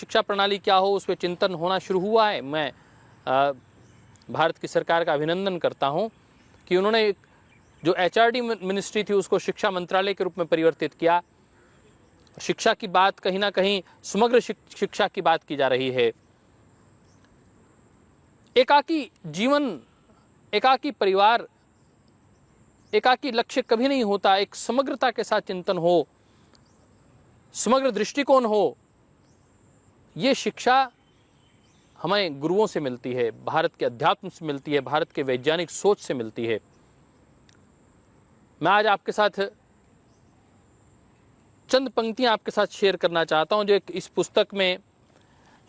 शिक्षा प्रणाली क्या हो उस पर चिंतन होना शुरू हुआ है। मैं भारत की सरकार का अभिनंदन करता हूं कि उन्होंने जो HRD मिनिस्ट्री थी उसको शिक्षा मंत्रालय के रूप में परिवर्तित किया। शिक्षा की बात कहीं ना कहीं समग्र शिक्षा की बात की जा रही है। एकाकी जीवन, एकाकी परिवार, एकाकी लक्ष्य कभी नहीं होता। एक समग्रता के साथ चिंतन हो, समग्र दृष्टिकोण हो, ये शिक्षा हमें गुरुओं से मिलती है, भारत के अध्यात्म से मिलती है, भारत के वैज्ञानिक सोच से मिलती है। मैं आज आपके साथ चंद पंक्तियां आपके साथ शेयर करना चाहता हूं जो इस पुस्तक में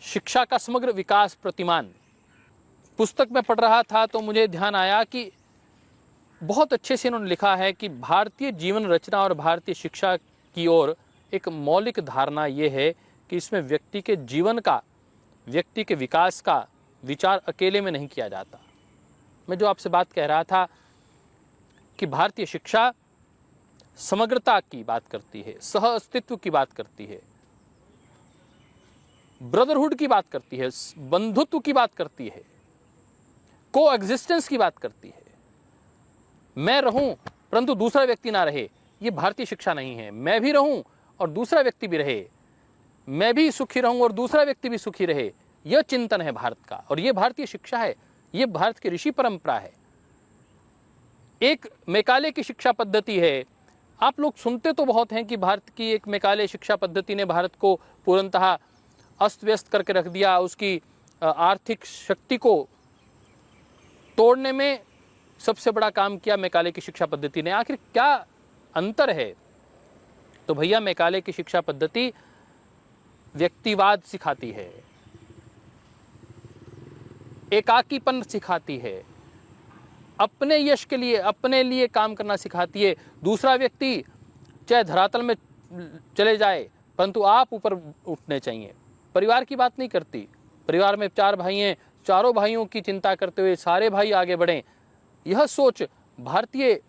शिक्षा का समग्र विकास प्रतिमान पुस्तक में पढ़ रहा था तो मुझे ध्यान आया कि बहुत अच्छे से इन्होंने लिखा है कि भारतीय जीवन रचना और भारतीय शिक्षा की ओर एक मौलिक धारणा ये है कि इसमें व्यक्ति के जीवन का, व्यक्ति के विकास का विचार अकेले में नहीं किया जाता। मैं जो आपसे बात कह रहा था कि भारतीय शिक्षा समग्रता की बात करती है, सह अस्तित्व की बात करती है, ब्रदरहुड की बात करती है, बंधुत्व की बात करती है, को एग्जिस्टेंस की बात करती है। मैं रहूं परंतु दूसरा व्यक्ति ना रहे, ये भारतीय शिक्षा नहीं है। मैं भी रहूं और दूसरा व्यक्ति भी रहे, मैं भी सुखी रहूं और दूसरा व्यक्ति भी सुखी रहे, यह चिंतन है भारत का और यह भारतीय शिक्षा है, यह भारत की ऋषि परंपरा है। एक मैकाले की शिक्षा पद्धति है। आप लोग सुनते तो बहुत हैं कि भारत की एक मैकाले शिक्षा पद्धति ने भारत को पूर्णतः अस्त व्यस्त करके रख दिया, उसकी आर्थिक शक्ति को तोड़ने में सबसे बड़ा काम किया मैकाले की शिक्षा पद्धति ने। आखिर क्या अंतर है? तो भैया, मैकाले की शिक्षा पद्धति व्यक्तिवाद सिखाती है, एकाकीपन सिखाती है, अपने यश के लिए, अपने लिए काम करना सिखाती है। दूसरा व्यक्ति चाहे धरातल में चले जाए परंतु आप ऊपर उठने चाहिए। परिवार की बात नहीं करती। परिवार में 4 भाई हैं, चारों भाइयों की चिंता करते हुए सारे भाई आगे बढ़ें, यह सोच भारतीय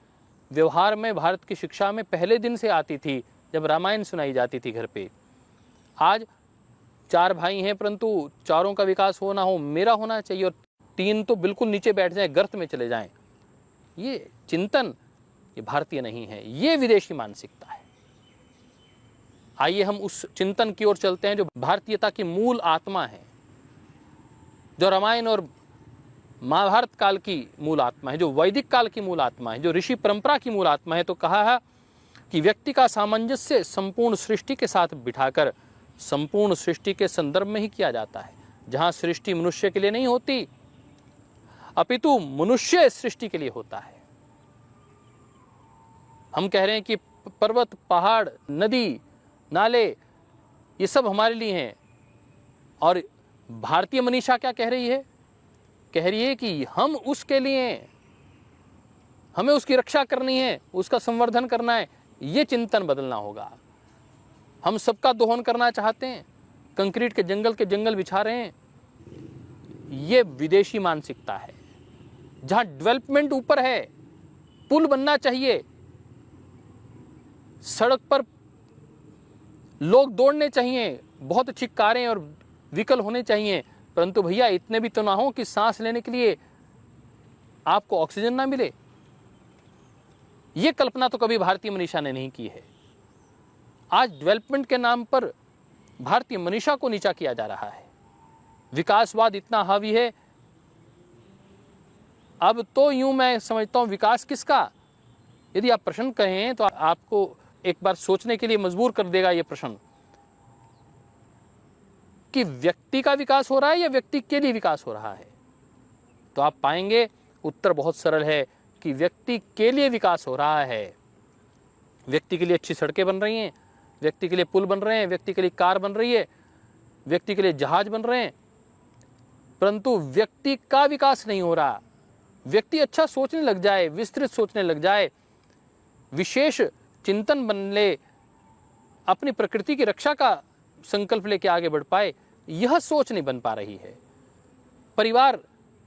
व्यवहार में, भारत की शिक्षा में पहले दिन से आती थी जब रामायण सुनाई जाती थी घर पे। आज 4 भाई हैं परंतु चारों का विकास हो ना हो, मेरा होना चाहिए और 3 तो बिल्कुल नीचे बैठ जाएं, गर्त में चले जाएं। ये चिंतन ये भारतीय नहीं है, ये विदेशी मानसिकता है। आइए हम उस चिंतन की ओर चलते हैं जो भारतीयता की मूल आत्मा है, जो रामायण और महाभारत काल की मूल आत्मा है, जो वैदिक काल की मूल आत्मा है, जो ऋषि परंपरा की मूल आत्मा है। तो कहा है कि व्यक्ति का सामंजस्य संपूर्ण सृष्टि के साथ बिठाकर संपूर्ण सृष्टि के संदर्भ में ही किया जाता है। जहां सृष्टि मनुष्य के लिए नहीं होती अपितु मनुष्य सृष्टि के लिए होता है। हम कह रहे हैं कि पर्वत, पहाड़, नदी, नाले ये सब हमारे लिए हैं और भारतीय मनीषा क्या कह रही है? कह रही है कि हम उसके लिए, हमें उसकी रक्षा करनी है, उसका संवर्धन करना है। ये चिंतन बदलना होगा। हम सबका दोहन करना चाहते हैं, कंक्रीट के जंगल बिछा रहे हैं। ये विदेशी मानसिकता है। जहां डेवलपमेंट ऊपर है, पुल बनना चाहिए, सड़क पर लोग दौड़ने चाहिए, बहुत अच्छी कारें और व्हीकल होने चाहिए, परंतु भैया इतने भी तो ना हो कि सांस लेने के लिए आपको ऑक्सीजन ना मिले। यह कल्पना तो कभी भारतीय मनीषा ने नहीं की है। आज डेवलपमेंट के नाम पर भारतीय मनीषा को नीचा किया जा रहा है। विकासवाद इतना हावी है, अब तो यूं मैं समझता हूं विकास किसका? यदि आप प्रश्न कहें तो आपको एक बार सोचने के लिए मजबूर कर देगा यह प्रश्न कि व्यक्ति का विकास हो रहा है या व्यक्ति के लिए विकास हो रहा है। तो आप पाएंगे उत्तर बहुत सरल है कि व्यक्ति के लिए विकास हो रहा है। व्यक्ति के लिए अच्छी सड़कें बन रही हैं, व्यक्ति के लिए पुल बन रहे हैं, व्यक्ति के लिए कार बन रही है, व्यक्ति के लिए जहाज बन रहे हैं, परंतु व्यक्ति का विकास नहीं हो रहा। व्यक्ति अच्छा सोचने लग जाए, विस्तृत सोचने लग जाए, विशेष चिंतन बन ले, अपनी प्रकृति की रक्षा का संकल्प लेके आगे बढ़ पाए, यह सोच नहीं बन पा रही है। परिवार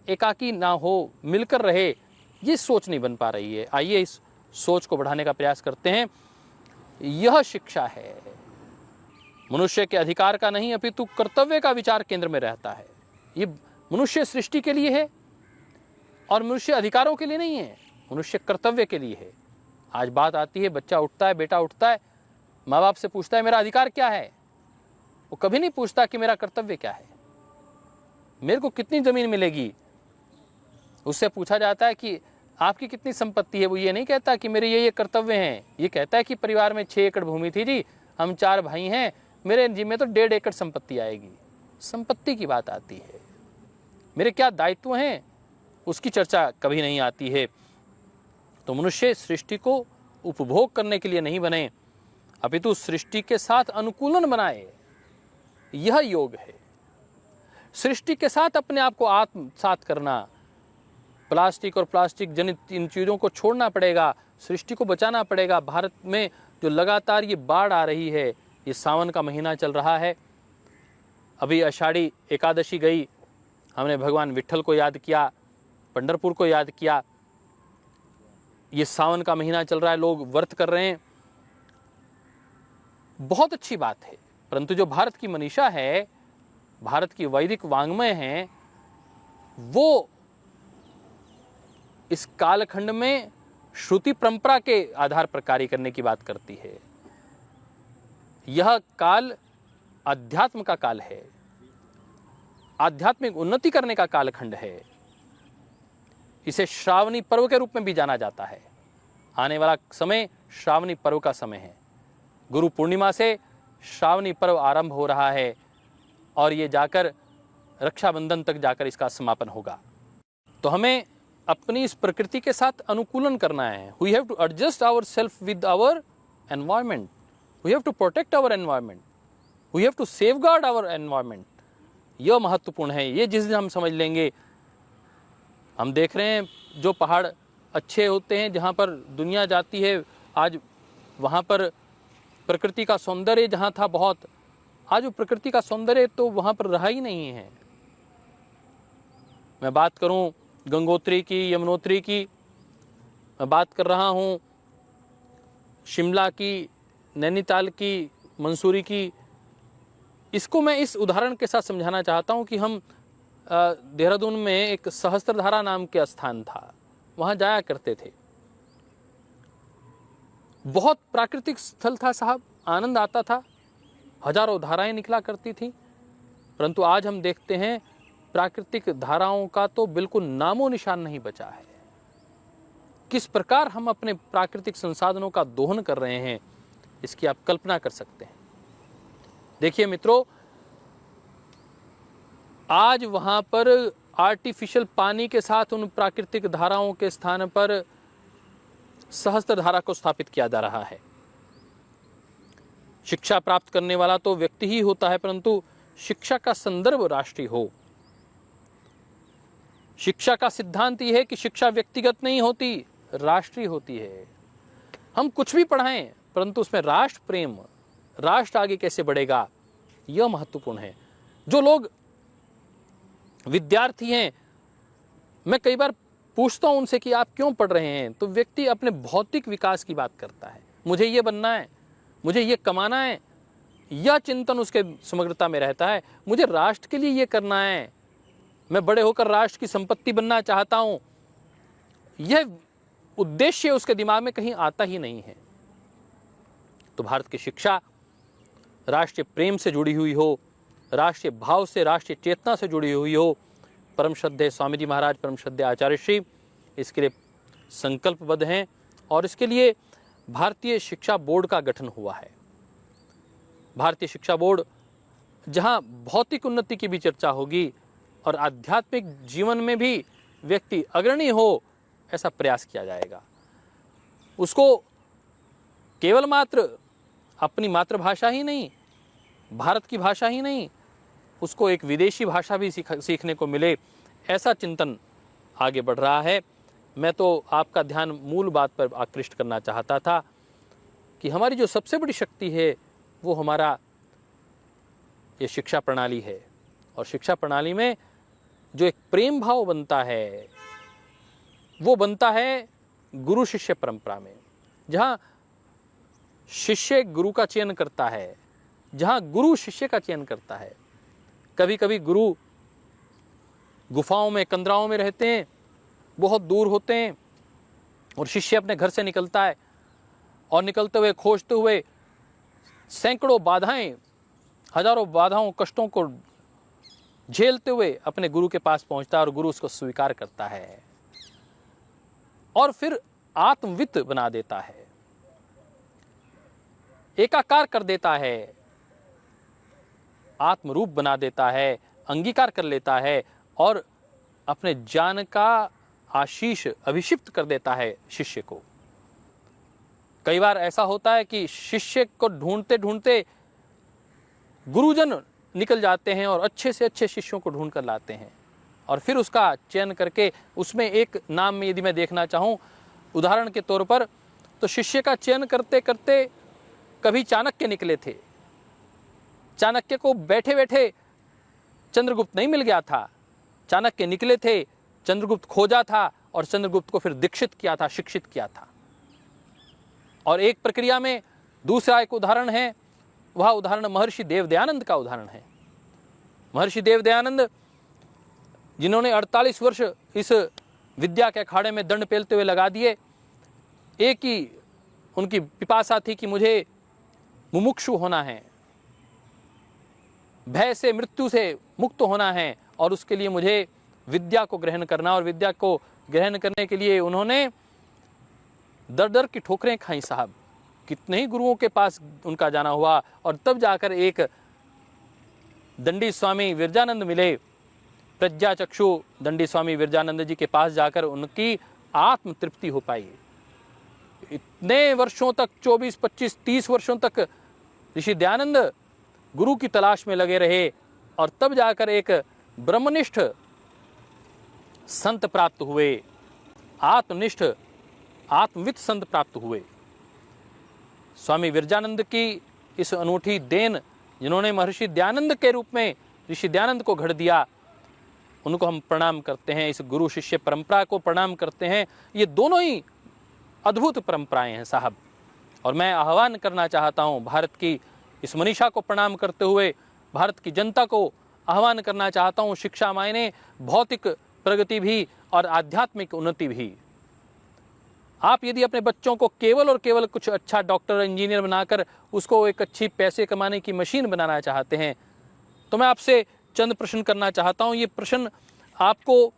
एकाकी ना हो, मिलकर रहे, ये सोच नहीं बन पा रही है। आइए इस सोच को बढ़ाने का प्रयास करते हैं। यह शिक्षा है, मनुष्य के अधिकार का नहीं अपितु कर्तव्य का विचार केंद्र में रहता है। ये मनुष्य सृष्टि के लिए है और मनुष्य अधिकारों के लिए नहीं है, मनुष्य कर्तव्य के लिए है। आज बात आती है, बच्चा उठता है, बेटा उठता है, माँ बाप से पूछता है मेरा अधिकार क्या है। वो कभी नहीं पूछता कि मेरा कर्तव्य क्या है, मेरे को कितनी जमीन मिलेगी। उससे पूछा जाता है कि आपकी कितनी संपत्ति है। वो ये नहीं कहता कि मेरे ये कर्तव्य हैं, ये कहता है कि परिवार में 6 एकड़ भूमि थी जी, हम 4 भाई हैं, मेरे जिम्मे तो 1.5 एकड़ संपत्ति आएगी। संपत्ति की बात आती है, मेरे क्या दायित्व हैं उसकी चर्चा कभी नहीं आती है। तो मनुष्य सृष्टि को उपभोग करने के लिए नहीं बने, अपितु सृष्टि के साथ अनुकूलन बनाए, यह योग है। सृष्टि के साथ अपने आप को आत्मसात करना, प्लास्टिक और प्लास्टिक जनित इन चीज़ों को छोड़ना पड़ेगा, सृष्टि को बचाना पड़ेगा। भारत में जो लगातार ये बाढ़ आ रही है, ये सावन का महीना चल रहा है, अभी आषाढ़ी एकादशी गई, हमने भगवान विट्ठल को याद किया, पंढरपुर को याद किया। ये सावन का महीना चल रहा है, लोग व्रत कर रहे हैं, बहुत अच्छी बात है। परंतु जो भारत की मनीषा है, भारत की वैदिक वांग्मय है, वो इस कालखंड में श्रुति परंपरा के आधार पर कार्य करने की बात करती है। यह काल अध्यात्म का काल है, आध्यात्मिक उन्नति करने का कालखंड है। इसे श्रावणी पर्व के रूप में भी जाना जाता है। आने वाला समय श्रावणी पर्व का समय है। गुरु पूर्णिमा से श्रावणी पर्व आरंभ हो रहा है और ये जाकर रक्षाबंधन तक जाकर इसका समापन होगा। तो हमें अपनी इस प्रकृति के साथ अनुकूलन करना है। We have to adjust our self with our environment, we have to protect our environment, we have to safeguard our environment. यह महत्वपूर्ण है। ये जिस दिन हम समझ लेंगे, हम देख रहे हैं जो पहाड़ अच्छे होते हैं जहाँ पर दुनिया जाती है, आज वहाँ पर प्रकृति का सौंदर्य जहाँ था बहुत, आज वो प्रकृति का सौंदर्य तो वहाँ पर रहा ही नहीं है। मैं बात करूँ गंगोत्री की, यमुनोत्री की, मैं बात कर रहा हूँ शिमला की, नैनीताल की, मंसूरी की। इसको मैं इस उदाहरण के साथ समझाना चाहता हूँ कि हम देहरादून में एक सहस्त्रधारा नाम के स्थान था, वहाँ जाया करते थे। बहुत प्राकृतिक स्थल था साहब, आनंद आता था, हजारों धाराएं निकला करती थी। परंतु आज हम देखते हैं प्राकृतिक धाराओं का तो बिल्कुल नामो निशान नहीं बचा है। किस प्रकार हम अपने प्राकृतिक संसाधनों का दोहन कर रहे हैं, इसकी आप कल्पना कर सकते हैं। देखिए मित्रों, आज वहां पर आर्टिफिशियल पानी के साथ उन प्राकृतिक धाराओं के स्थान पर सहस्त्र धारा को स्थापित किया जा रहा है। शिक्षा प्राप्त करने वाला तो व्यक्ति ही होता है, परंतु शिक्षा का संदर्भ राष्ट्रीय हो। शिक्षा का सिद्धांत यह है कि शिक्षा व्यक्तिगत नहीं होती, राष्ट्रीय होती है। हम कुछ भी पढ़ाएं, परंतु उसमें राष्ट्र प्रेम, राष्ट्र आगे कैसे बढ़ेगा, यह महत्वपूर्ण है। जो लोग विद्यार्थी हैं, मैं कई बार पूछता हूं उनसे कि आप क्यों पढ़ रहे हैं, तो व्यक्ति अपने भौतिक विकास की बात करता है। मुझे ये बनना है, मुझे ये कमाना है, यह चिंतन उसके समग्रता में रहता है। मुझे राष्ट्र के लिए ये करना है, मैं बड़े होकर राष्ट्र की संपत्ति बनना चाहता हूं, यह उद्देश्य उसके दिमाग में कहीं आता ही नहीं है। तो भारत की शिक्षा राष्ट्रीय प्रेम से जुड़ी हुई हो, राष्ट्रीय भाव से, राष्ट्रीय चेतना से जुड़ी हुई हो। परम श्रद्धेय स्वामी जी महाराज, परम श्रद्धेय आचार्य श्री इसके लिए संकल्पबद्ध हैं और इसके लिए भारतीय शिक्षा बोर्ड का गठन हुआ है। भारतीय शिक्षा बोर्ड जहां भौतिक उन्नति की भी चर्चा होगी और आध्यात्मिक जीवन में भी व्यक्ति अग्रणी हो, ऐसा प्रयास किया जाएगा। उसको केवल मात्र अपनी मातृभाषा ही नहीं, भारत की भाषा ही नहीं, उसको एक विदेशी भाषा भी सीखने को मिले, ऐसा चिंतन आगे बढ़ रहा है। मैं तो आपका ध्यान मूल बात पर आकृष्ट करना चाहता था कि हमारी जो सबसे बड़ी शक्ति है वो हमारा ये शिक्षा प्रणाली है। और शिक्षा प्रणाली में जो एक प्रेम भाव बनता है, वो बनता है गुरु शिष्य परंपरा में, जहाँ शिष्य गुरु का चयन करता है, जहाँ गुरु शिष्य का चयन करता है। कभी कभी गुरु गुफाओं में, कंदराओं में रहते हैं, बहुत दूर होते हैं, और शिष्य अपने घर से निकलता है और निकलते हुए, खोजते हुए, सैकड़ों बाधाएं, हजारों बाधाओं, कष्टों को झेलते हुए अपने गुरु के पास पहुंचता है और गुरु उसको स्वीकार करता है और फिर आत्मवित्त बना देता है, एकाकार कर देता है, आत्मरूप बना देता है, अंगीकार कर लेता है और अपने ज्ञान का आशीष अभिषिक्त कर देता है शिष्य को। कई बार ऐसा होता है कि शिष्य को ढूंढते ढूंढते गुरुजन निकल जाते हैं और अच्छे से अच्छे शिष्यों को ढूंढ कर लाते हैं और फिर उसका चयन करके उसमें एक नाम में यदि मैं देखना चाहूँ उदाहरण के तौर पर, तो शिष्य का चयन करते करते कभी चाणक्य निकले थे। चाणक्य को बैठे बैठे चंद्रगुप्त नहीं मिल गया था, चाणक्य निकले थे, चंद्रगुप्त खोजा था और चंद्रगुप्त को फिर दीक्षित किया था, शिक्षित किया था। और एक प्रक्रिया में दूसरा एक उदाहरण है, वह उदाहरण महर्षि देवदयानंद का उदाहरण है। महर्षि देवदयानंद जिन्होंने 48 वर्ष इस विद्या के अखाड़े में दंड पेलते हुए लगा दिए, एक ही उनकी पिपासा थी कि मुझे मुमुक्षु होना है, भय से, मृत्यु से मुक्त होना है और उसके लिए मुझे विद्या को ग्रहण करना। और विद्या को ग्रहण करने के लिए उन्होंने दर दर की ठोकरें खाई साहब, कितने ही गुरुओं के पास उनका जाना हुआ और तब जाकर एक दंडी स्वामी विरजानंद मिले। प्रज्ञा चक्षु दंडी स्वामी विरजानंद जी के पास जाकर उनकी आत्म तृप्ति हो पाई। इतने वर्षों तक, 24, 25, 30 वर्षों तक ऋषि दयानंद गुरु की तलाश में लगे रहे और तब जाकर एक ब्रह्मनिष्ठ संत प्राप्त हुए, आत्मनिष्ठ, आत्मवित्त संत प्राप्त हुए। स्वामी विरजानंद की इस अनूठी देन, जिन्होंने महर्षि दयानंद के रूप में ऋषि दयानंद को घड़ दिया, उनको हम प्रणाम करते हैं, इस गुरु शिष्य परंपरा को प्रणाम करते हैं। ये दोनों ही अद्भुत परंपराएं हैं साहब। और मैं आह्वान करना चाहता हूं, भारत की इस मनीषा को प्रणाम करते हुए भारत की जनता को आह्वान करना चाहता हूं, शिक्षा मायने भौतिक प्रगति भी और आध्यात्मिक उन्नति भी। आप यदि अपने बच्चों को केवल और केवल कुछ अच्छा डॉक्टर, इंजीनियर बनाकर उसको एक अच्छी पैसे कमाने की मशीन बनाना चाहते हैं, तो मैं आपसे चंद प्रश्न करना चाहता हूं। ये प्रश्न आपको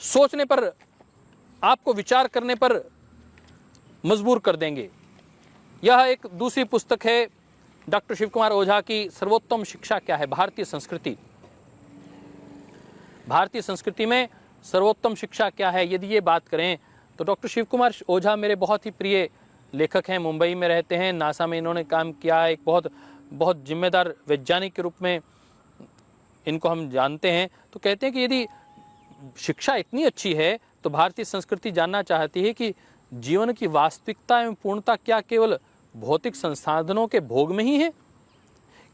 सोचने पर, आपको विचार करने पर मजबूर कर देंगे। यह एक दूसरी पुस्तक है डॉक्टर शिव कुमार ओझा की, सर्वोत्तम शिक्षा क्या है, भारतीय संस्कृति। भारतीय संस्कृति में सर्वोत्तम शिक्षा क्या है, यदि ये बात करें तो डॉक्टर शिव कुमार ओझा मेरे बहुत ही प्रिय लेखक हैं। मुंबई में रहते हैं, नासा में इन्होंने काम किया, एक बहुत जिम्मेदार वैज्ञानिक के रूप में इनको हम जानते हैं। तो कहते हैं कि यदि शिक्षा इतनी अच्छी है तो भारतीय संस्कृति जानना चाहती है कि जीवन की वास्तविकता एवं पूर्णता क्या केवल भौतिक संसाधनों के भोग में ही है?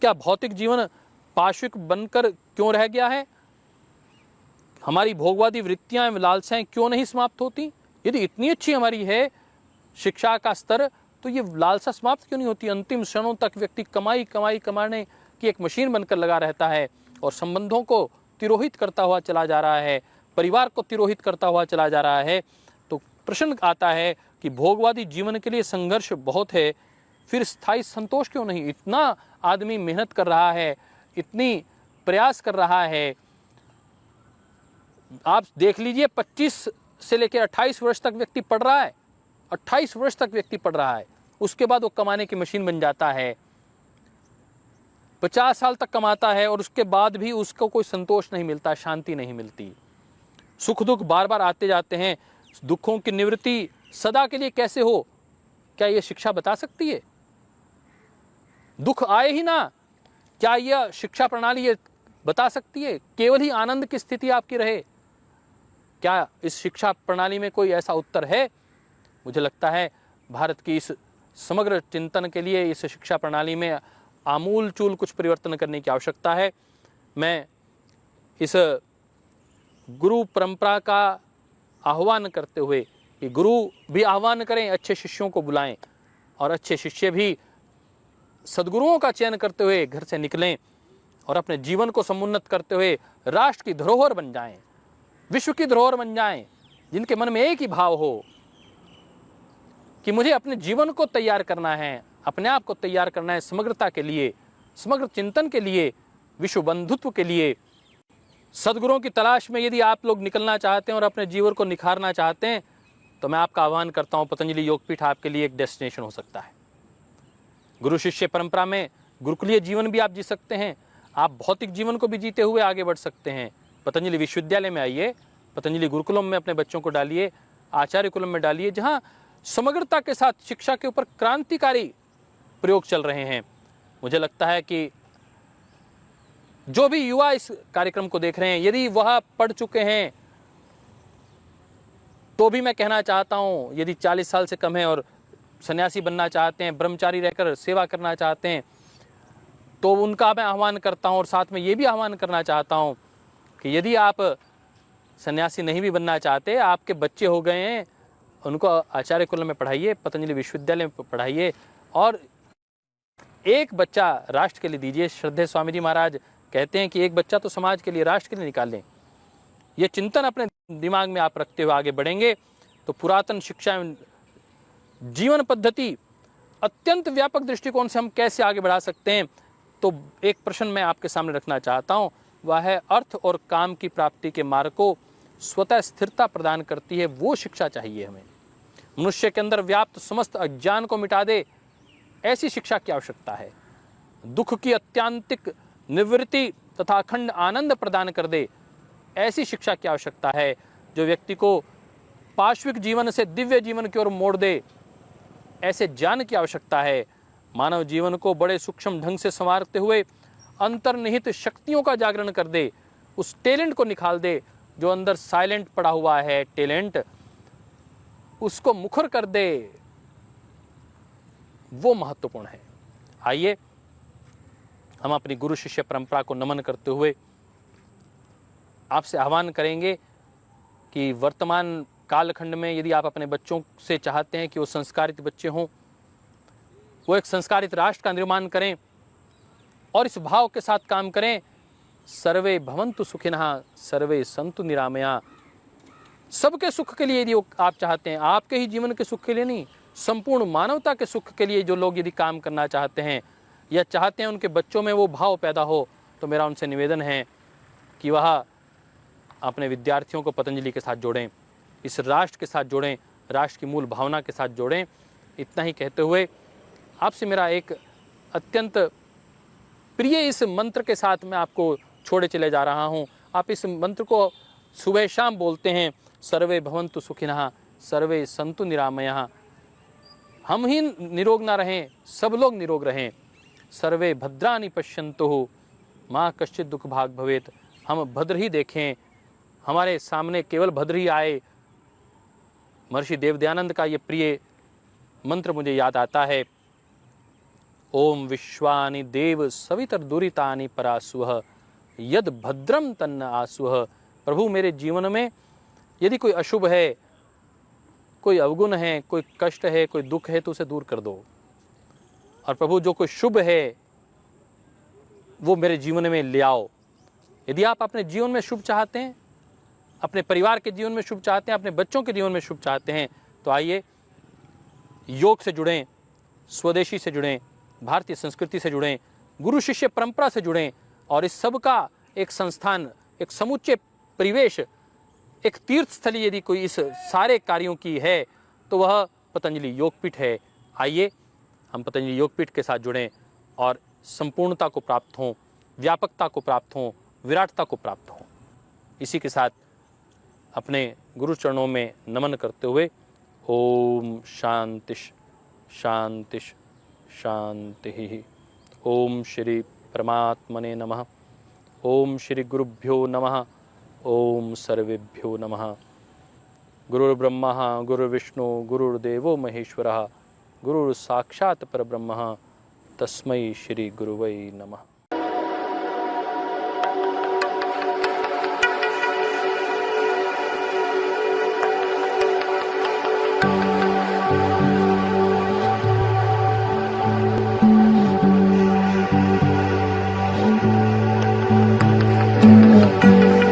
क्या भौतिक जीवन पाश्विक बनकर क्यों रह गया है? हमारी भोगवादी वृत्तियां एवं लालसाएं क्यों नहीं समाप्त होती? यदि इतनी अच्छी हमारी है शिक्षा का स्तर, तो ये लालसा समाप्त क्यों नहीं होती? अंतिम क्षणों तक व्यक्ति कमाने की एक मशीन बनकर लगा रहता है और संबंधों को तिरोहित करता हुआ चला जा रहा है, परिवार को तिरोहित करता हुआ चला जा रहा है। तो प्रश्न आता है कि भोगवादी जीवन के लिए संघर्ष बहुत है, फिर स्थायी संतोष क्यों नहीं? इतना आदमी मेहनत कर रहा है, इतनी प्रयास कर रहा है। आप देख लीजिए, 25 से लेकर 28 वर्ष तक व्यक्ति पढ़ रहा है, 28 वर्ष तक व्यक्ति पढ़ रहा है, उसके बाद वो कमाने की मशीन बन जाता है, 50 साल तक कमाता है और उसके बाद भी उसको कोई संतोष नहीं मिलता, शांति नहीं मिलती। सुख दुख बार बार आते जाते हैं, दुखों की निवृत्ति सदा के लिए कैसे हो, क्या यह शिक्षा बता सकती है? दुख आए ही ना, क्या यह शिक्षा प्रणाली ये बता सकती है? केवल ही आनंद की स्थिति आपकी रहे, क्या इस शिक्षा प्रणाली में कोई ऐसा उत्तर है? मुझे लगता है भारत की इस समग्र चिंतन के लिए इस शिक्षा प्रणाली में आमूल चूल कुछ परिवर्तन करने की आवश्यकता है। मैं इस गुरु परंपरा का आह्वान करते हुए कि गुरु भी आह्वान करें, अच्छे शिष्यों को बुलाएं और अच्छे शिष्य भी सद्गुरुओं का चयन करते हुए घर से निकलें और अपने जीवन को समुन्नत करते हुए राष्ट्र की धरोहर बन जाएं, विश्व की धरोहर बन जाएं, जिनके मन में एक ही भाव हो कि मुझे अपने जीवन को तैयार करना है, अपने आप को तैयार करना है समग्रता के लिए, समग्र चिंतन के लिए, विश्व बंधुत्व के लिए। सद्गुरुओं की तलाश में यदि आप लोग निकलना चाहते हैं और अपने जीवन को निखारना चाहते हैं तो मैं आपका आह्वान करता हूं, पतंजलि योगपीठ आपके लिए एक डेस्टिनेशन हो सकता है। गुरु शिष्य परंपरा में गुरुकुलीय जीवन भी आप जी सकते हैं, आप भौतिक जीवन को भी जीते हुए आगे बढ़ सकते हैं। पतंजलि विश्वविद्यालय में आइए, पतंजलि गुरुकुलम में अपने बच्चों को डालिए, आचार्य कुलम में डालिए, जहाँ समग्रता के साथ शिक्षा के ऊपर क्रांतिकारी प्रयोग चल रहे हैं। मुझे लगता है कि जो भी युवा इस कार्यक्रम को देख रहे हैं, यदि वह पढ़ चुके हैं तो भी मैं कहना चाहता हूं, यदि 40 साल से कम है और सन्यासी बनना चाहते हैं, ब्रह्मचारी रहकर सेवा करना चाहते हैं, तो उनका मैं आह्वान करता हूं। और साथ में ये भी आह्वान करना चाहता हूं कि यदि आप सन्यासी नहीं भी बनना चाहते, आपके बच्चे हो गए हैं, उनको आचार्य कुलम में पढ़ाइए, पतंजलि विश्वविद्यालय में पढ़ाइए और एक बच्चा राष्ट्र के लिए दीजिए। श्रद्धेय स्वामी जी महाराज कहते हैं कि एक बच्चा तो समाज के लिए, राष्ट्र के लिए निकाल लें। ये चिंतन अपने दिमाग में आप रखते हुए आगे बढ़ेंगे तो पुरातन शिक्षा जीवन पद्धति अत्यंत व्यापक दृष्टिकोण से हम कैसे आगे बढ़ा सकते हैं। तो एक प्रश्न मैं आपके सामने रखना चाहता हूं, वह है अर्थ और काम की प्राप्ति के मार्ग को स्वतः स्थिरता प्रदान करती है वो शिक्षा चाहिए हमें। मनुष्य के अंदर व्याप्त समस्त अज्ञान को मिटा दे ऐसी शिक्षा की आवश्यकता है। दुख की अत्यांतिक निवृत्ति तथा अखंड आनंद प्रदान कर दे ऐसी शिक्षा की आवश्यकता है, जो व्यक्ति को पाश्विक जीवन से दिव्य जीवन की ओर मोड़ दे ऐसे ज्ञान की आवश्यकता है। मानव जीवन को बड़े सूक्ष्म ढंग से संवारते हुए अंतर्निहित शक्तियों का जागरण कर दे, उस टैलेंट को निकाल दे जो अंदर साइलेंट पड़ा हुआ है, टैलेंट उसको मुखर कर दे, वो महत्वपूर्ण है। आइए हम अपनी गुरु शिष्य परंपरा को नमन करते हुए आपसे आह्वान करेंगे कि वर्तमान कालखंड में यदि आप अपने बच्चों से चाहते हैं कि वो संस्कारित बच्चे हों, वो एक संस्कारित राष्ट्र का निर्माण करें और इस भाव के साथ काम करें, सर्वे भवन्तु सुखिनः सर्वे सन्तु निरामया। सबके सुख के लिए यदि आप चाहते हैं, आपके ही जीवन के सुख के लिए नहीं, संपूर्ण मानवता के सुख के लिए जो लोग यदि काम करना चाहते हैं या चाहते हैं उनके बच्चों में वो भाव पैदा हो, तो मेरा उनसे निवेदन है कि वह अपने विद्यार्थियों को पतंजलि के साथ जोड़ें, इस राष्ट्र के साथ जोड़ें, राष्ट्र की मूल भावना के साथ जोड़ें। इतना ही कहते हुए आपसे मेरा एक अत्यंत प्रिय इस मंत्र के साथ मैं आपको छोड़े चले जा रहा हूँ। आप इस मंत्र को सुबह शाम बोलते हैं, सर्वे भवन्तु सुखिनः सर्वे सन्तु निरामयः। हम ही निरोग ना रहें, सब लोग निरोग रहें। सर्वे भद्राणि पश्यन्तु मा कश्चित् दुख भाग भवेत्। हम भद्र ही देखें, हमारे सामने केवल भद्र ही आए। महर्षि देवदयानंद का ये प्रिय मंत्र मुझे याद आता है, ओम विश्वानि देव सवितर दुरितानि परासुः यद भद्रम तन्न आसुः। प्रभु मेरे जीवन में यदि कोई अशुभ है, कोई अवगुण है, कोई कष्ट है, कोई दुख है तो उसे दूर कर दो। और प्रभु जो कोई शुभ है वो मेरे जीवन में ले आओ। यदि आप अपने जीवन में शुभ चाहते हैं, अपने परिवार के जीवन में शुभ चाहते हैं, अपने बच्चों के जीवन में शुभ चाहते हैं, तो आइए योग से जुड़ें, स्वदेशी से जुड़ें, भारतीय संस्कृति से जुड़ें, गुरु शिष्य परंपरा से जुड़ें और इस सब का एक संस्थान, एक समुच्चय परिवेश, एक तीर्थ स्थली यदि कोई इस सारे कार्यों की है तो वह पतंजलि योगपीठ है। आइए हम पतंजलि योगपीठ के साथ जुड़ें और संपूर्णता को प्राप्त हों, व्यापकता को प्राप्त हों, विराटता को प्राप्त हों। इसी के साथ अपने गुरु चरणों में नमन करते हुए ओम शांतिश शांतिश शांति। ओम श्री परमात्मने नमः। ओम श्री गुरुभ्यो नमः। ओम सर्वेभ्यो नमः। गुरुर्ब्रह्मा गुरुर्विष्णु गुरुर्देवो महेश्वरः गुरुर् साक्षात् परब्रह्म तस्मै श्री गुरुवै नमः। है।